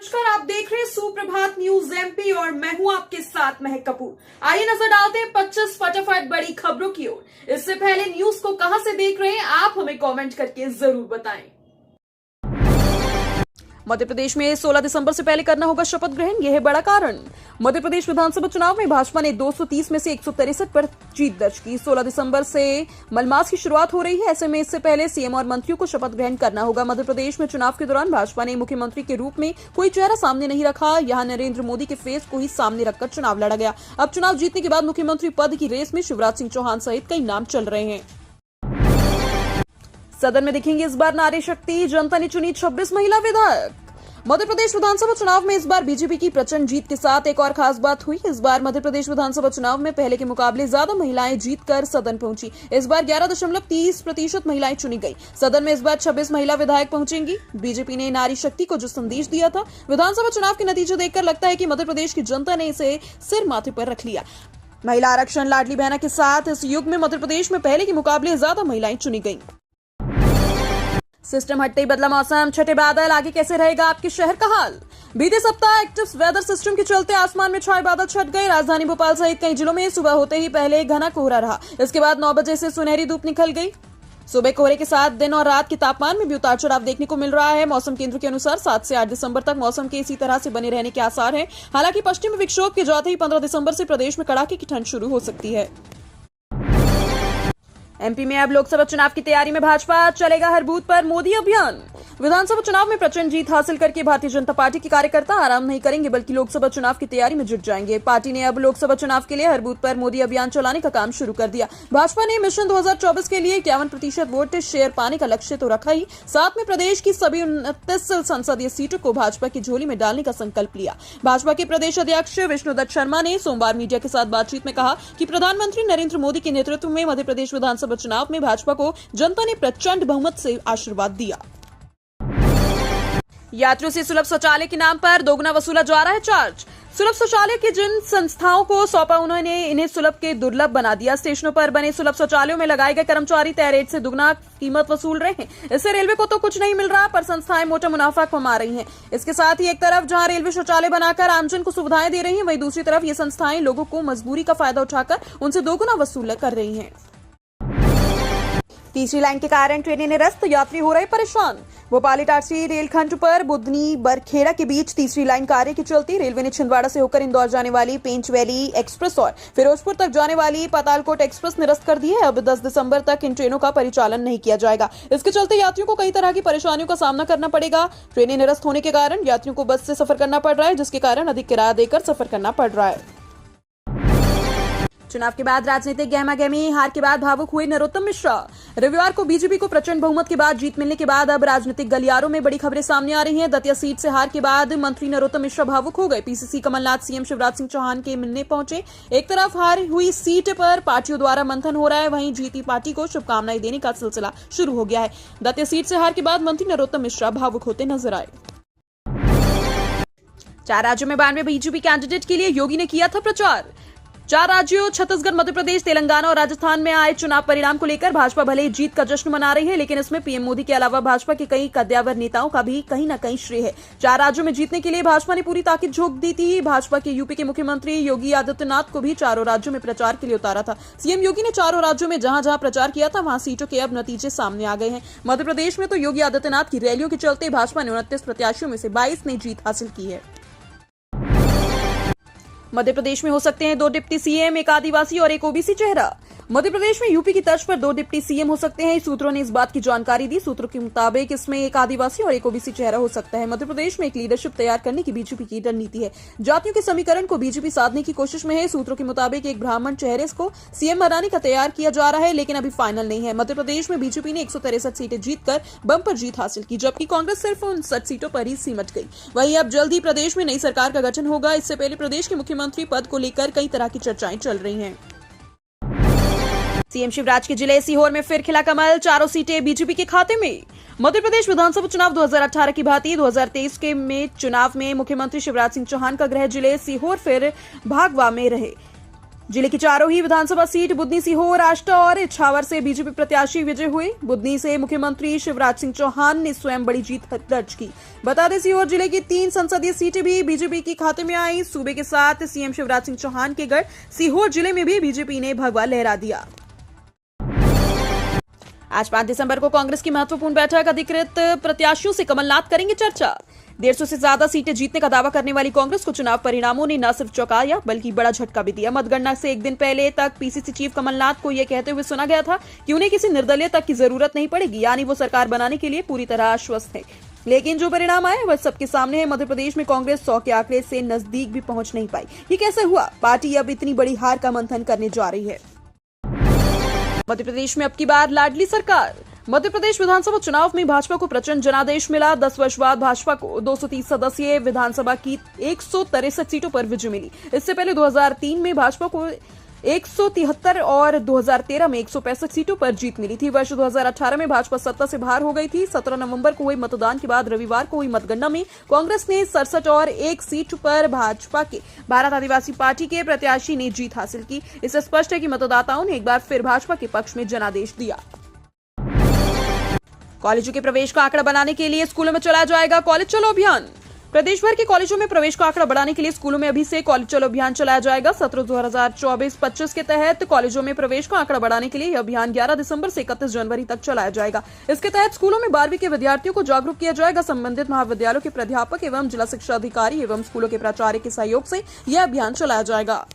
नमस्कार, आप देख रहे हैं सुप्रभात न्यूज एमपी और मैं हूं आपके साथ महक कपूर। आइए नजर डालते हैं 25 फटाफट बड़ी खबरों की ओर। इससे पहले न्यूज को कहां से देख रहे हैं आप हमें कमेंट करके जरूर बताएं। मध्य प्रदेश में 16 दिसंबर से पहले करना होगा शपथ ग्रहण, यह है बड़ा कारण। मध्य प्रदेश विधानसभा चुनाव में भाजपा ने 230 में से 163 पर जीत दर्ज की। 16 दिसंबर से मलमास की शुरुआत हो रही है, ऐसे में इससे पहले सीएम और मंत्रियों को शपथ ग्रहण करना होगा। मध्य प्रदेश में चुनाव के दौरान भाजपा ने मुख्यमंत्री के रूप में कोई चेहरा सामने नहीं रखा। यहां नरेंद्र मोदी के फेस को ही सामने रखकर चुनाव लड़ा गया। अब चुनाव जीतने के बाद मुख्यमंत्री पद की रेस में शिवराज सिंह चौहान सहित कई नाम चल रहे हैं। सदन में दिखेंगे इस बार नारी शक्ति, जनता ने चुनी 26 महिला विधायक। मध्य प्रदेश विधानसभा चुनाव में इस बार बीजेपी की प्रचंड जीत के साथ एक और खास बात हुई। इस बार मध्य प्रदेश विधानसभा चुनाव में पहले के मुकाबले ज्यादा महिलाएं जीतकर सदन पहुंची। इस बार 11.30% महिलाएं चुनी गई। सदन में इस बार 26 महिला विधायक पहुंचेंगी। बीजेपी ने नारी शक्ति को जो संदेश दिया था, विधानसभा चुनाव के नतीजे देखकर लगता है कि मध्य प्रदेश की जनता ने इसे सिर माथे पर रख लिया। महिला आरक्षण, लाडली बहना के साथ इस युग में मध्य प्रदेश में पहले के मुकाबले ज्यादा महिलाएं चुनी गई। सिस्टम हटते ही बदला मौसम, छठे बादल, आगे कैसे रहेगा आपके शहर का हाल। बीते सप्ताह एक्टिव वेदर सिस्टम के चलते आसमान में छाए बादल छट गए। राजधानी भोपाल सहित कई जिलों में सुबह होते ही पहले घना कोहरा रहा, इसके बाद 9 बजे से सुनहरी धूप निकल गई। सुबह कोहरे के साथ दिन और रात के तापमान में भी उतार चढ़ाव देखने को मिल रहा है। मौसम केंद्र के अनुसार 7 से 8 दिसंबर तक मौसम के इसी तरह से बने रहने के आसार हैं। हालांकि पश्चिमी विक्षोभ के जाते ही 15 दिसंबर से प्रदेश में कड़ाके की ठंड शुरू हो सकती है। एमपी में अब लोकसभा चुनाव की तैयारी में भाजपा, चलेगा हर बूथ पर मोदी अभियान। विधानसभा चुनाव में प्रचंड जीत हासिल करके भारतीय जनता पार्टी के कार्यकर्ता आराम नहीं करेंगे, बल्कि लोकसभा चुनाव की तैयारी में जुट जाएंगे। पार्टी ने अब लोकसभा चुनाव के लिए हर बूथ पर मोदी अभियान चलाने का काम शुरू कर दिया। भाजपा ने मिशन 2024 के लिए 51% वोट शेयर पाने का लक्ष्य तो रखा ही, साथ में प्रदेश की सभी 29 संसदीय सीटों को भाजपा की झोली में डालने का संकल्प लिया। भाजपा के प्रदेश अध्यक्ष विष्णुदत्त शर्मा ने सोमवार मीडिया के साथ बातचीत में कहा कि प्रधानमंत्री नरेंद्र मोदी के नेतृत्व में मध्य प्रदेश विधानसभा चुनाव में भाजपा को जनता ने प्रचंड बहुमत से आशीर्वाद दिया। यात्रियों से सुलभ शौचालय के नाम पर दोगुना वसूला जा रहा है चार्ज। सुलभ शौचालय की जिन संस्थाओं को सौंपा, उन्होंने इन्हें सुलभ के दुर्लभ बना दिया। स्टेशनों पर बने सुलभ शौचालयों में लगाए गए कर्मचारी तय रेट से दुगना कीमत वसूल रहे हैं। इससे रेलवे को तो कुछ नहीं मिल रहा, पर संस्थाएं मोटा मुनाफा कमा रही हैं। इसके साथ ही एक तरफ जहां रेलवे शौचालय बनाकर आमजन को सुविधाएं दे रही है, वहीं दूसरी तरफ ये संस्थाएं लोगों को मजबूरी का फायदा उठाकर उनसे दोगुना वसूल कर रही है। तीसरी लाइन के कारण ट्रेनें निरस्त, यात्री हो रहे परेशान। भोपाल इटारसी रेलखंड पर बुधनी बरखेड़ा के बीच तीसरी लाइन कार्य के चलते रेलवे ने छिंदवाड़ा से होकर इंदौर जाने वाली पेंच वैली एक्सप्रेस और फिरोजपुर तक जाने वाली पातालकोट एक्सप्रेस निरस्त कर दी है। अब 10 दिसंबर तक इन ट्रेनों का परिचालन नहीं किया जाएगा। इसके चलते यात्रियों को कई तरह की परेशानियों का सामना करना पड़ेगा। ट्रेनें निरस्त होने के कारण यात्रियों को बस से सफर करना पड़ रहा है, जिसके कारण अधिक किराया देकर सफर करना पड़ रहा है। चुनाव के बाद राजनीतिक गहमागहमी, हार के बाद भावुक हुए नरोत्तम मिश्रा। रविवार को बीजेपी को प्रचंड बहुमत के बाद जीत मिलने के बाद अब राजनीतिक गलियारों में बड़ी खबरें सामने आ रही हैं। दतिया सीट से हार के बाद मंत्री नरोत्तम मिश्रा भावुक हो गए। पीसीसी कमलनाथ सीएम शिवराज सिंह चौहान के मिलने पहुंचे। एक तरफ हार हुई सीट पर पार्टियों द्वारा मंथन हो रहा है, वहीं जीती पार्टी को शुभकामनाएं देने का सिलसिला शुरू हो गया है। दतिया सीट से हार के बाद मंत्री नरोत्तम मिश्रा भावुक होते नजर आए। 4 राज्यों में 92 बीजेपी कैंडिडेट के लिए योगी ने किया था प्रचार। 4 राज्यों छत्तीसगढ़, मध्य प्रदेश, तेलंगाना और राजस्थान में आए चुनाव परिणाम को लेकर भाजपा भले ही जीत का जश्न मना रही है, लेकिन इसमें पीएम मोदी के अलावा भाजपा के कई कद्दावर नेताओं का भी कहीं न कहीं श्रेय है। 4 राज्यों में जीतने के लिए भाजपा ने पूरी ताकत झोंक दी थी। भाजपा के यूपी के मुख्यमंत्री योगी आदित्यनाथ को भी चारों राज्यों में प्रचार के लिए उतारा था। सीएम योगी ने चारों राज्यों में जहां जहां प्रचार किया था, वहां सीटों के अब नतीजे सामने आ गए हैं। मध्य प्रदेश में तो योगी आदित्यनाथ की रैलियों के चलते भाजपा ने 29 प्रत्याशियों में से 22 ने जीत हासिल की है। मध्य प्रदेश में हो सकते हैं 2 डिप्टी सीएम, एक आदिवासी और एक ओबीसी चेहरा। मध्य प्रदेश में यूपी की तर्ज पर 2 डिप्टी सीएम हो सकते हैं। सूत्रों ने इस बात की जानकारी दी। सूत्रों के मुताबिक इसमें एक आदिवासी और एक ओबीसी चेहरा हो सकता है। मध्य प्रदेश में एक लीडरशिप तैयार करने की बीजेपी की रणनीति है। जातियों के समीकरण को बीजेपी साधने की कोशिश में है। सूत्रों के मुताबिक एक ब्राह्मण चेहरे को सीएम बनाने का तैयार किया जा रहा है, लेकिन अभी फाइनल नहीं है। मध्य प्रदेश में बीजेपी ने 163 सीटें जीतकर बंपर जीत हासिल की, जबकि कांग्रेस सिर्फ 59 सीटों पर ही सिमट गई। वहीं अब जल्द ही प्रदेश में नई सरकार का गठन होगा। इससे पहले प्रदेश के मुख्यमंत्री पद को लेकर कई तरह की चर्चाएं चल रही हैं। सीएम शिवराज के जिले सीहोर में फिर खिला कमल, 4 सीटें बीजेपी के खाते में। मध्य प्रदेश विधानसभा चुनाव 2018 की भांति 2023 के चुनाव में मुख्यमंत्री शिवराज सिंह चौहान का गृह जिले सीहोर फिर भागवा में रहे। जिले की चारों ही विधानसभा सीट बुदनी, सीहोर, आष्टा और इछावर से बीजेपी प्रत्याशी विजय हुए। बुदनी से मुख्यमंत्री शिवराज सिंह चौहान ने स्वयं बड़ी जीत दर्ज की। बता दें, सीहोर जिले की 3 संसदीय सीटें भी बीजेपी के खाते में आई। सूबे के साथ सीएम शिवराज सिंह चौहान के गढ़ सीहोर जिले में भी बीजेपी ने भगवा लहरा दिया। आज 5 दिसंबर को कांग्रेस की महत्वपूर्ण बैठक, अधिकृत प्रत्याशियों से कमलनाथ करेंगे चर्चा। 150 से ज्यादा सीटें जीतने का दावा करने वाली कांग्रेस को चुनाव परिणामों ने न सिर्फ चौंकाया बल्कि बड़ा झटका भी दिया। मतगणना से एक दिन पहले तक पीसीसी चीफ कमलनाथ को यह कहते हुए सुना गया था कि उन्हें किसी निर्दलीय तक की जरूरत नहीं पड़ेगी, यानी वो सरकार बनाने के लिए पूरी तरह आश्वस्त है। लेकिन जो परिणाम आए वह सबके सामने है। मध्य प्रदेश में कांग्रेस 100 के आंकड़े से नजदीक भी पहुंच नहीं पाई। ये कैसे हुआ? पार्टी अब इतनी बड़ी हार का मंथन करने जा रही है। मध्य प्रदेश में अब की बार लाडली सरकार। मध्य प्रदेश विधानसभा चुनाव में भाजपा को प्रचंड जनादेश मिला। 10 वर्ष बाद भाजपा को 230 सदस्यीय विधानसभा की 163 सीटों पर विजय मिली। इससे पहले 2003 में भाजपा को 173 और 2013 में 165 सीटों पर जीत मिली थी। वर्ष 2018 में भाजपा सत्ता से बाहर हो गई थी। 17 नवंबर को हुए मतदान के बाद रविवार को हुई मतगणना में कांग्रेस ने 67 और 1 सीट पर भाजपा के भारत आदिवासी पार्टी के प्रत्याशी ने जीत हासिल की। इससे स्पष्ट है कि मतदाताओं ने एक बार फिर भाजपा के पक्ष में जनादेश दिया। कॉलेजों के प्रवेश का आंकड़ा बनाने के लिए स्कूलों में चलाया जाएगा कॉलेज चलो अभियान। प्रदेश भर के कॉलेजों में प्रवेश का आंकड़ा बढ़ाने के लिए स्कूलों में अभी से कॉलेज चलो अभियान चलाया जाएगा। सत्र 2024-25 के तहत कॉलेजों में प्रवेश का आंकड़ा बढ़ाने के लिए यह अभियान 11 दिसंबर से 31 जनवरी तक चलाया जाएगा। इसके तहत स्कूलों में 12वीं के विद्यार्थियों को जागरूक किया जाएगा। संबंधित महाविद्यालयों के प्राध्यापक एवं जिला शिक्षा अधिकारी एवं स्कूलों के प्राचार्य के सहयोग से यह अभियान चलाया जाएगा।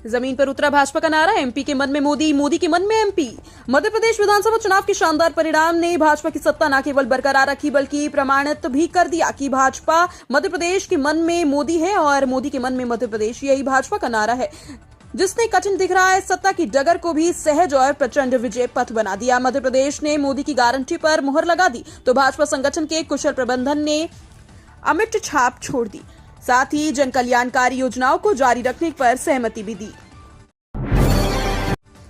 जमीन पर उतरा भाजपा का नारा, एमपी के मन में मोदी, मोदी के मन में एमपी। मध्य प्रदेश विधानसभा चुनाव के शानदार परिणाम ने भाजपा की सत्ता न केवल बरकरार रखी बल्कि प्रमाणित भी कर दिया कि भाजपा मध्य प्रदेश के मन में मोदी है और मोदी के मन में मध्य प्रदेश। यही भाजपा का नारा है जिसने कठिन दिख रहा है सत्ता की डगर को भी सहज और प्रचंड विजय पथ बना दिया। मध्य प्रदेश ने मोदी की गारंटी पर मुहर लगा दी तो भाजपा संगठन के कुशल प्रबंधन ने अमिट छाप छोड़ दी। साथ ही जन कल्याणकारी योजनाओं को जारी रखने पर सहमति भी दी।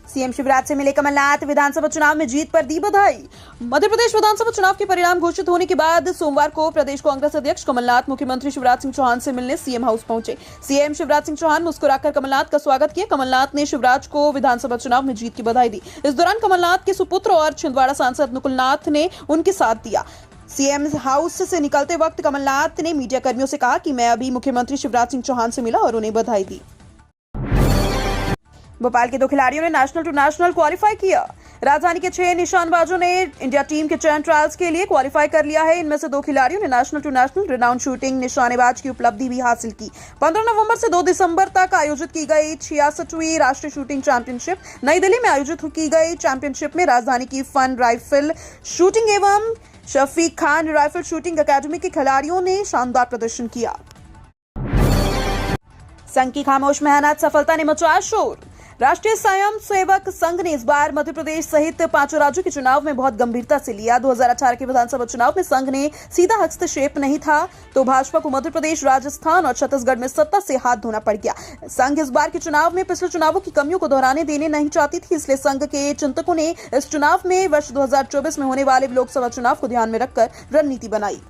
सीएम शिवराज से मिले कमलनाथ, विधानसभा चुनाव में जीत पर दी बधाई। मध्य प्रदेश विधानसभा चुनाव के परिणाम घोषित होने के बाद सोमवार को प्रदेश कांग्रेस अध्यक्ष कमलनाथ मुख्यमंत्री शिवराज सिंह चौहान से मिलने सीएम हाउस पहुंचे। सीएम शिवराज सिंह चौहान मुस्कुराकर कमलनाथ का स्वागत किया। कमलनाथ ने शिवराज को विधानसभा चुनाव में जीत की बधाई दी। इस दौरान कमलनाथ के सुपुत्र और छिंदवाड़ा सांसद नुकुलनाथ ने उनके साथ दिया। सीएम हाउस से निकलते वक्त कमलनाथ ने मीडिया कर्मियों से कहा कि मैं अभी मुख्यमंत्री शिवराज सिंह चौहान से मिला और उन्हें बधाई दी। भोपाल के 2 खिलाड़ियों ने नेशनल टू नेशनल क्वालिफाई किया। राजधानी के 6 निशानबाजों ने इंडिया टीम के चयन ट्रायल्स के लिए क्वालिफाई कर लिया है। इनमें से 2 खिलाड़ियों ने national to national renowned shooting निशानेबाज की उपलब्धि भी हासिल की। 15 नवंबर से 2 दिसंबर तक आयोजित की गई 66वीं राष्ट्रीय शूटिंग चैंपियनशिप नई दिल्ली में आयोजित की गई। चैंपियनशिप में राजधानी की फन राइफल शूटिंग एवं शफीक खान राइफल शूटिंग अकादमी के खिलाड़ियों ने शानदार प्रदर्शन किया। संघ की खामोश मेहनत सफलता ने मचाया शोर। राष्ट्रीय स्वयं सेवक संघ ने इस बार मध्य प्रदेश सहित 5 राज्यों के चुनाव में बहुत गंभीरता से लिया। 2018 के विधानसभा चुनाव में संघ ने सीधा हस्तक्षेप नहीं था तो भाजपा को मध्य प्रदेश, राजस्थान और छत्तीसगढ़ में सत्ता से हाथ धोना पड़ गया। संघ इस बार के चुनाव में पिछले चुनावों की कमियों को दोहराने देने नहीं चाहती थी, इसलिए संघ के चिंतकों ने इस चुनाव में वर्ष 2024 में होने वाले लोकसभा चुनाव को ध्यान में रखकर रणनीति बनाई।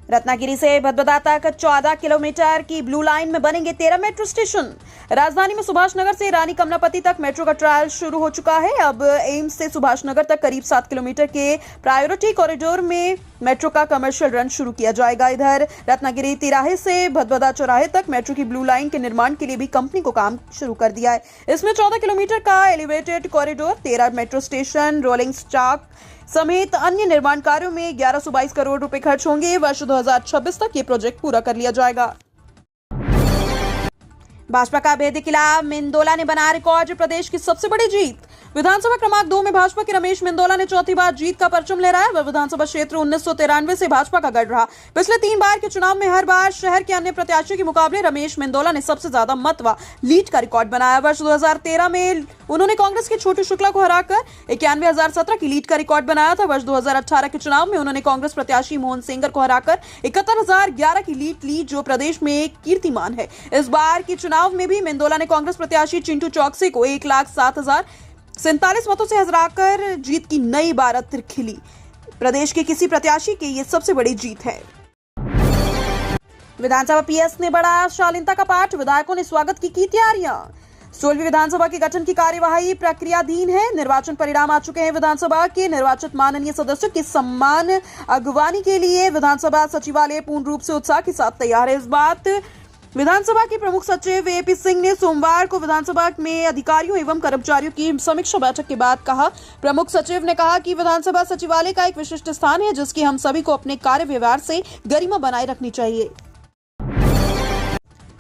रत्नागिरी से भदभदा तक 14 किलोमीटर की ब्लू लाइन में बनेंगे 13 मेट्रो स्टेशन। राजधानी में सुभाष नगर से रानी कमलापति तक मेट्रो का ट्रायल शुरू हो चुका है। अब एम्स से सुभाष नगर तक करीब 7 किलोमीटर के प्रायोरिटी कॉरिडोर में मेट्रो का कमर्शियल रन शुरू किया जाएगा। इधर रत्नागिरी तिराहे से भदभदा चौराहे तक मेट्रो की ब्लू लाइन के निर्माण के लिए भी कंपनी को काम शुरू कर दिया है। इसमें 14 किलोमीटर का elevated corridor, 13 metro station, rolling stock समेत अन्य निर्माण कार्यों में 1122 करोड़ रुपए खर्च होंगे। वर्ष 2026 तक ये प्रोजेक्ट पूरा कर लिया जाएगा। भाजपा का भेदी किला, मेंदोला ने बनाया रिकॉर्ड, प्रदेश की सबसे बड़ी जीत। विधानसभा क्रमांक 2 में भाजपा के रमेश मेंदोला ने चौथी बार जीत का परचम लहराया। वह विधानसभा क्षेत्र 1993 से भाजपा का गढ़ रहा। पिछले 3 बार के चुनाव में हर बार शहर के अन्य प्रत्याशियों के मुकाबले रमेश मेंदोला ने सबसे ज्यादा मत व लीड का रिकॉर्ड बनाया। वर्ष 2013 में उन्होंने कांग्रेस के छोटू शुक्ला को हराकर 91,017 की लीड का रिकॉर्ड बनाया था। वर्ष 2018 के चुनाव में उन्होंने कांग्रेस प्रत्याशी मोहन सेंगर को हराकर 71,011 की लीड ली, जो प्रदेश में कीर्तिमान है। इस बार के चुनाव में भी मेंदोला ने कांग्रेस प्रत्याशी चिंटू चौकसी को 1,07,047 मतों से हराकर जीत की नई इबारत खिली। प्रदेश के किसी प्रत्याशी की ये सबसे बड़ी जीत है। विधानसभा पीएस ने बढ़ाया शालीनता का पाठ, विधायकों ने स्वागत की तैयारियां। 16वीं विधानसभा के गठन की कार्यवाही प्रक्रियाधीन है। निर्वाचन परिणाम आ चुके हैं। विधानसभा के निर्वाचित माननीय सदस्यों की सम्मान अगवानी के लिए विधानसभा सचिवालय पूर्ण रूप से उत्साह के साथ तैयार है। इस बात विधानसभा के प्रमुख सचिव एपी सिंह ने सोमवार को विधानसभा में अधिकारियों एवं कर्मचारियों की समीक्षा बैठक के बाद कहा। प्रमुख सचिव ने कहा कि विधानसभा सचिवालय का एक विशिष्ट स्थान है जिसकी हम सभी को अपने कार्य व्यवहार से गरिमा बनाए रखनी चाहिए।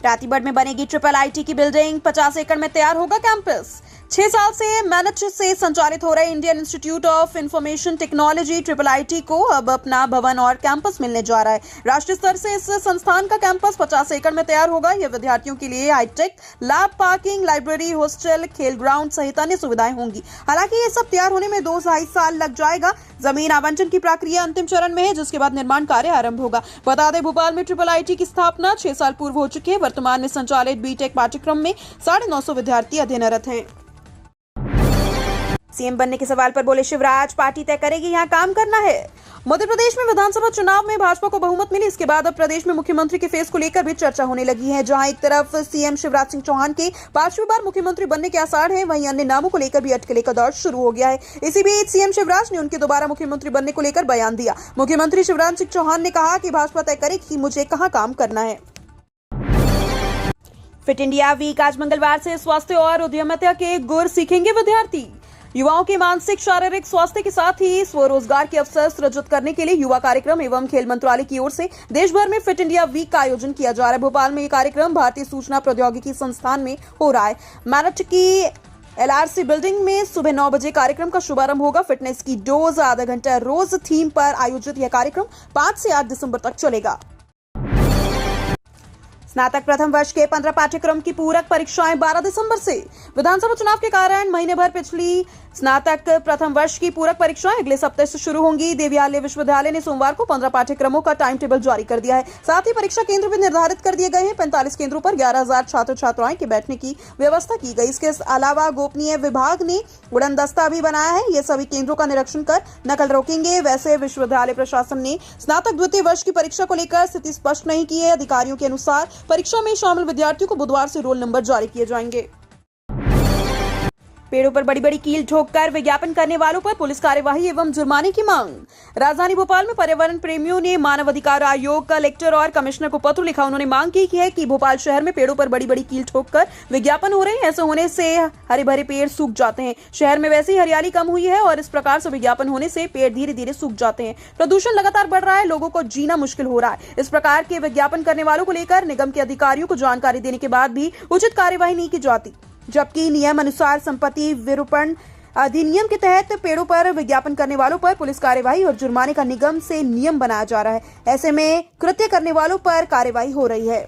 रातीबड़ में बनेगी ट्रिपल आईटी की बिल्डिंग, 50 एकड़ में तैयार होगा कैंपस। 6 साल से मैनेज से संचालित हो रहे Indian institute of information technology triple IT को अब अपना भवन और कैंपस मिलने जा रहा है। राष्ट्रीय स्तर से इस संस्थान का कैंपस 50 एकड़ में तैयार होगा। यह विद्यार्थियों के लिए hi tech lab, parking, library, hostel, खेल ग्राउंड सहित अन्य सुविधाएं होंगी। हालांकि ये सब तैयार होने में 2-2.5 साल लग जाएगा। जमीन आवंटन की प्रक्रिया अंतिम चरण में है, जिसके बाद निर्माण कार्य आरंभ होगा। बता दें, भोपाल में ट्रिपल आईटी की स्थापना 6 साल पूर्व हो चुकी है। वर्तमान में संचालित बीटेक पाठ्यक्रम में 950 विद्यार्थी अध्ययनरत हैं। सीएम बनने के सवाल पर बोले शिवराज, पार्टी तय करेगी, यहाँ काम करना है। मध्य प्रदेश में विधानसभा चुनाव में भाजपा को बहुमत मिली। इसके बाद अब प्रदेश में मुख्यमंत्री के फेस को लेकर भी चर्चा होने लगी है। जहां एक तरफ सीएम शिवराज सिंह चौहान के 5वीं बार मुख्यमंत्री बनने के आसार हैं, वहीं अन्य नामों को लेकर भी अटकलें का दौर शुरू हो गया है। इसी बीच सीएम शिवराज ने उनके दोबारा मुख्यमंत्री बनने को लेकर बयान दिया। मुख्यमंत्री शिवराज सिंह चौहान ने कहा कि भाजपा तय करेगी कि मुझे कहां काम करना है। फिट इंडिया वीक, आज मंगलवार से स्वास्थ्य और उद्यमिता के गुर सीखेंगे विद्यार्थी। युवाओं के मानसिक शारीरिक स्वास्थ्य के साथ ही स्वरोजगार के अवसर सृजित करने के लिए युवा कार्यक्रम एवं खेल मंत्रालय की ओर से देश भर में फिट इंडिया वीक का आयोजन किया जा रहा है। भोपाल में ये कार्यक्रम भारतीय सूचना प्रौद्योगिकी संस्थान में हो रहा है। मेरठ की एलआरसी बिल्डिंग में सुबह 9 बजे कार्यक्रम का शुभारंभ होगा। फिटनेस की डोज, आधा घंटा रोज थीम पर आयोजित यह कार्यक्रम 5 से 8 दिसंबर तक चलेगा। स्नातक प्रथम वर्ष के 15 पाठ्यक्रम की पूरक परीक्षाएं 12 दिसंबर से। विधानसभा चुनाव के कारण महीने भर पिछली स्नातक प्रथम वर्ष की पूरक परीक्षाएं अगले सप्ताह से शुरू होंगी। देवियालय विश्वविद्यालय ने सोमवार को 15 पाठ्यक्रमों का टाइम टेबल जारी कर दिया है। साथ ही परीक्षा केंद्र भी निर्धारित कर दिए गए हैं। 45 केंद्रों पर 11,000 छात्र छात्राएं के बैठने की व्यवस्था की गई। इसके अलावा गोपनीय विभाग ने उड़न दस्ता भी बनाया है। ये सभी केंद्रों का निरीक्षण कर नकल रोकेंगे। वैसे विश्वविद्यालय प्रशासन ने स्नातक द्वितीय वर्ष की परीक्षा को लेकर स्थिति स्पष्ट नहीं की है। अधिकारियों के अनुसार परीक्षा में शामिल विद्यार्थियों को बुधवार से रोल नंबर जारी किए जाएंगे। पेड़ों पर बड़ी बड़ी कील ठोककर विज्ञापन करने वालों पर पुलिस कार्यवाही एवं जुर्माने की मांग। राजधानी भोपाल में पर्यावरण प्रेमियों ने मानव अधिकार आयोग, कलेक्टर और कमिश्नर को पत्र लिखा। उन्होंने मांग की है कि भोपाल शहर में पेड़ों पर बड़ी बड़ी कील ठोककर विज्ञापन हो रहे हैं। ऐसे होने से हरे भरे पेड़ सूख जाते हैं। शहर में वैसे ही हरियाली कम हुई है और इस प्रकार से विज्ञापन होने से पेड़ धीरे धीरे सूख जाते हैं। प्रदूषण लगातार बढ़ रहा है, लोगों को जीना मुश्किल हो रहा है। इस प्रकार के विज्ञापन करने वालों को लेकर निगम के अधिकारियों को जानकारी देने के बाद भी उचित कार्यवाही नहीं की जाती, जबकि नियम अनुसार संपत्ति विरूपण अधिनियम के तहत पेड़ों पर विज्ञापन करने वालों पर पुलिस कार्यवाही और जुर्माने का निगम से नियम बनाया जा रहा है। ऐसे में कृत्य करने वालों पर कार्यवाही हो रही है।